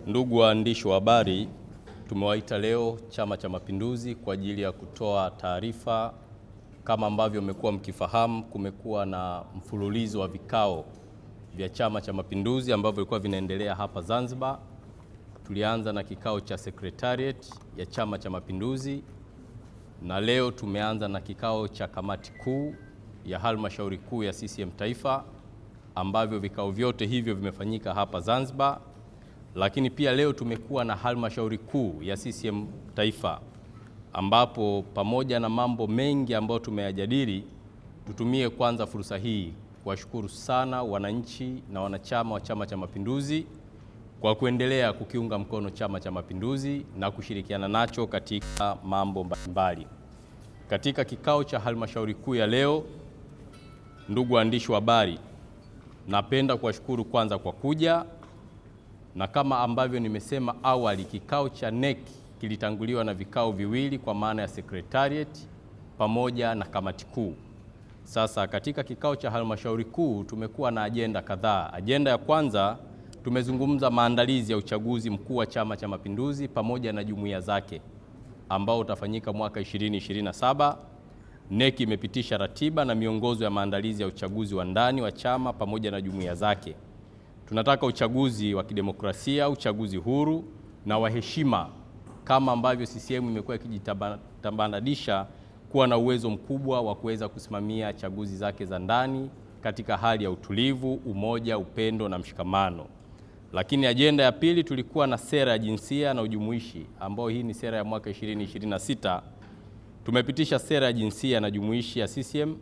Ndugu waandishi wa habari, tumewaita leo Chama cha Mapinduzi kwa ajili ya kutoa taarifa. Kama ambavyo mmekuwa mkifahamu, kumekuwa na mfululizo wa vikao vya Chama cha Mapinduzi ambavyo vilikuwa vinaendelea hapa Zanzibar. Tulianza na kikao cha Secretariat ya Chama cha Mapinduzi na leo tumeanza na kikao cha kamati kuu ya halmashauri kuu ya CCM Taifa, ambavyo vikao vyote hivyo vimefanyika hapa Zanzibar. Lakini pia leo tumekuwa na halmashauri kuu ya CCM Taifa, ambapo pamoja na mambo mengi ambayo tumeyajadili, tutumie kwanza fursa hii kuwashukuru sana wananchi na wanachama wa Chama cha Mapinduzi kwa kuendelea kukiunga mkono Chama cha Mapinduzi na kushirikiana nacho katika mambo mbalimbali. Katika kikao cha halmashauri kuu ya leo, ndugu waandishi wa habari, napenda kuwashukuru kwanza kwa kuja, na kama ambavyo nimesema awali, kikao cha NEC kilitanguliwa na vikao viwili kwa maana ya Secretariat pamoja na kamati kuu. Sasa katika kikao cha halmashauri kuu tumekuwa na ajenda kadhaa. Ajenda ya kwanza, tumezungumza maandalizi ya uchaguzi mkuu wa Chama cha Mapinduzi pamoja na jumuiya zake ambao utafanyika mwaka 2027. NEC imepitisha ratiba na miongozo ya maandalizi ya uchaguzi wa ndani wa chama pamoja na jumuiya zake. Tunataka uchaguzi wa kidemokrasia, uchaguzi huru na wa heshima, kama ambavyo CCM imekuwa ikijitambulisha kuwa na uwezo mkubwa wa kuweza kusimamia chaguzi zake za ndani katika hali ya utulivu, umoja, upendo na mshikamano. Lakini ajenda ya pili, tulikuwa na sera ya jinsia na ujumuishi, ambao hii ni sera ya mwaka 2026. Tumepitisha sera ya jinsia na jumuishi ya CCM.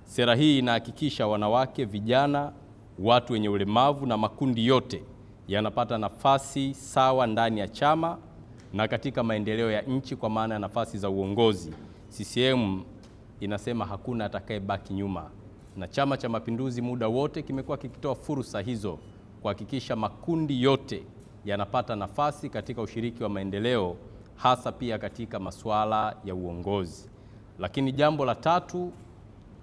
Sera hii inahakikisha wanawake, vijana, watu wenye ulemavu na makundi yote yanapata nafasi sawa ndani ya chama na katika maendeleo ya nchi kwa maana ya nafasi za uongozi. CCM inasema hakuna atakayebaki nyuma, na Chama cha Mapinduzi muda wote kimekuwa kikitoa fursa hizo kuhakikisha makundi yote yanapata nafasi katika ushiriki wa maendeleo, hasa pia katika masuala ya uongozi. Lakini jambo la tatu,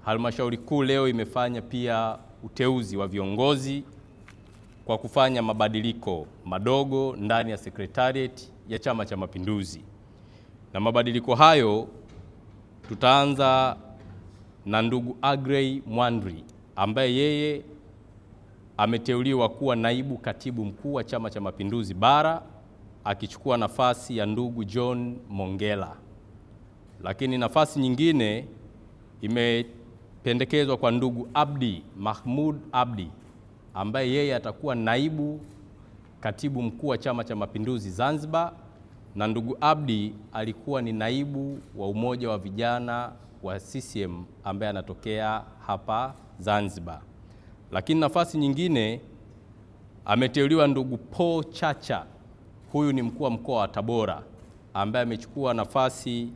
halmashauri kuu leo imefanya pia uteuzi wa viongozi kwa kufanya mabadiliko madogo ndani ya Secretariat ya Chama cha Mapinduzi. Na mabadiliko hayo, tutaanza na ndugu Agrey Mwandri ambaye yeye ameteuliwa kuwa naibu katibu mkuu wa Chama cha Mapinduzi Bara, akichukua nafasi ya ndugu John Mongela. Lakini nafasi nyingine imependekezwa kwa ndugu Abdi Mahmud Abdi ambaye yeye atakuwa naibu katibu mkuu wa Chama cha Mapinduzi Zanzibar, na ndugu Abdi alikuwa ni naibu wa umoja wa vijana wa CCM ambaye anatokea hapa Zanzibar. Lakini nafasi nyingine ameteuliwa ndugu Paul Chacha. Huyu ni mkuu wa mkoa wa Tabora ambaye amechukua nafasi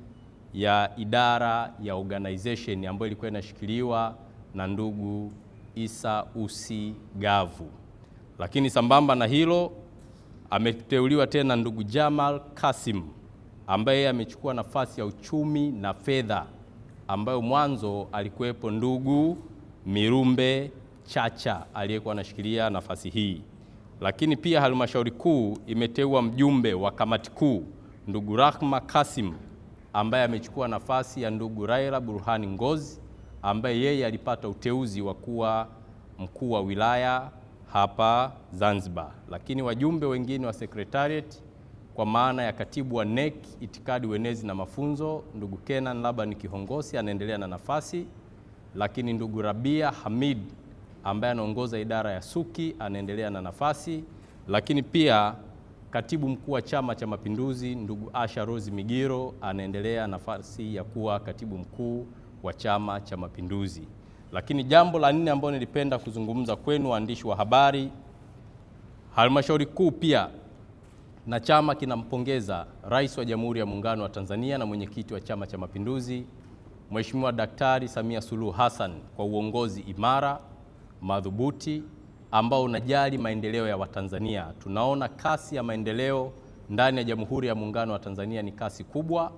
ya idara ya organization ambayo ilikuwa inashikiliwa na ndugu Isa Usi Gavu. Lakini sambamba na hilo, ameteuliwa tena ndugu Jamal Kasim ambaye amechukua nafasi ya uchumi na fedha, ambayo mwanzo alikuwepo ndugu Mirumbe Chacha aliyekuwa anashikilia nafasi hii. Lakini pia halmashauri kuu imeteua mjumbe wa kamati kuu ndugu Rahma Kasim ambaye amechukua nafasi ya ndugu Raila Burhani Ngozi ambaye yeye alipata uteuzi wa kuwa mkuu wa wilaya hapa Zanzibar. Lakini wajumbe wengine wa Secretariat kwa maana ya katibu wa NEC itikadi, uenezi na mafunzo ndugu Kenan Laban Kihongosi anaendelea na nafasi. Lakini ndugu Rabia Hamid ambaye anaongoza idara ya Suki anaendelea na nafasi. Lakini pia katibu mkuu wa Chama cha Mapinduzi ndugu Asha Rose Migiro anaendelea nafasi ya kuwa katibu mkuu wa Chama cha Mapinduzi. Lakini jambo la nne ambalo nilipenda kuzungumza kwenu waandishi wa habari, halmashauri kuu pia na chama kinampongeza Rais wa Jamhuri ya Muungano wa Tanzania na mwenyekiti wa Chama cha Mapinduzi Mheshimiwa Daktari Samia Suluhu Hassan kwa uongozi imara, madhubuti ambao unajali maendeleo ya Watanzania. Tunaona kasi ya maendeleo ndani ya Jamhuri ya Muungano wa Tanzania ni kasi kubwa,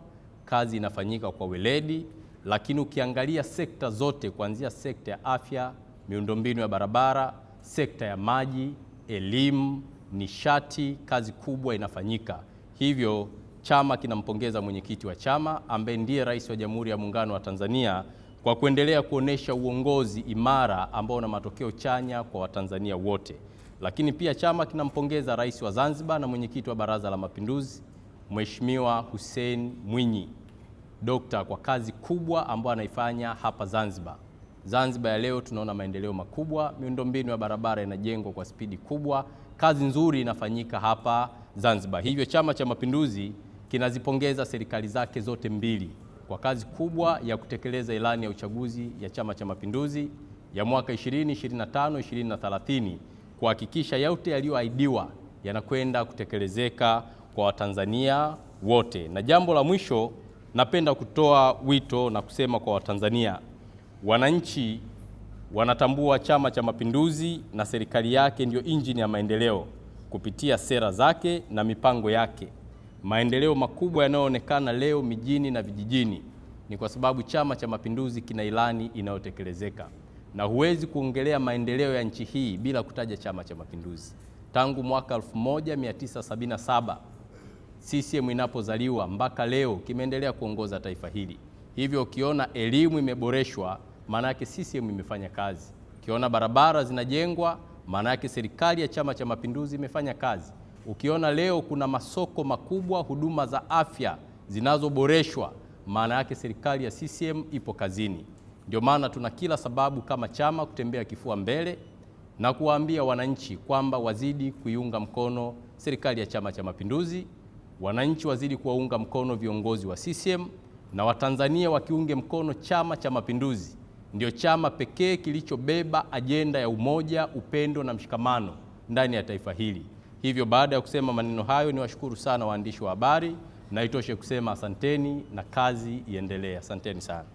kazi inafanyika kwa weledi, lakini ukiangalia sekta zote kuanzia sekta ya afya, miundombinu ya barabara, sekta ya maji, elimu, nishati, kazi kubwa inafanyika. Hivyo chama kinampongeza mwenyekiti wa chama ambaye ndiye Rais wa Jamhuri ya Muungano wa Tanzania kwa kuendelea kuonesha uongozi imara ambao una matokeo chanya kwa Watanzania wote. Lakini pia chama kinampongeza Rais wa Zanzibar na mwenyekiti wa Baraza la Mapinduzi Mheshimiwa Hussein Mwinyi Dokta kwa kazi kubwa ambayo anaifanya hapa Zanzibar. Zanzibar ya leo tunaona maendeleo makubwa, miundombinu ya barabara inajengwa kwa spidi kubwa, kazi nzuri inafanyika hapa Zanzibar. Hivyo Chama cha Mapinduzi kinazipongeza serikali zake zote mbili kwa kazi kubwa ya kutekeleza ilani ya uchaguzi ya Chama cha Mapinduzi ya mwaka 2025, 2030 kuhakikisha yote yaliyoahidiwa yanakwenda kutekelezeka kwa Watanzania wote. Na jambo la mwisho, napenda kutoa wito na kusema kwa Watanzania, wananchi wanatambua Chama cha Mapinduzi na serikali yake ndio injini ya maendeleo kupitia sera zake na mipango yake. Maendeleo makubwa yanayoonekana leo mijini na vijijini ni kwa sababu Chama cha Mapinduzi kina ilani inayotekelezeka. Na huwezi kuongelea maendeleo ya nchi hii bila kutaja Chama cha Mapinduzi. Tangu mwaka 1977 CCM inapozaliwa mpaka leo kimeendelea kuongoza taifa hili. Hivyo ukiona elimu imeboreshwa, maana yake CCM imefanya kazi. Ukiona barabara zinajengwa, maana yake serikali ya Chama cha Mapinduzi imefanya kazi. Ukiona leo kuna masoko makubwa, huduma za afya zinazoboreshwa, maana yake serikali ya CCM ipo kazini. Ndio maana tuna kila sababu kama chama kutembea kifua mbele na kuwaambia wananchi kwamba wazidi kuiunga mkono serikali ya Chama cha Mapinduzi, wananchi wazidi kuwaunga mkono viongozi wa CCM, na Watanzania wakiunge mkono Chama cha Mapinduzi. Ndio chama pekee kilichobeba ajenda ya umoja, upendo na mshikamano ndani ya taifa hili. Hivyo baada ya kusema maneno hayo, niwashukuru sana waandishi wa habari, na itoshe kusema asanteni na kazi iendelee. Asanteni sana.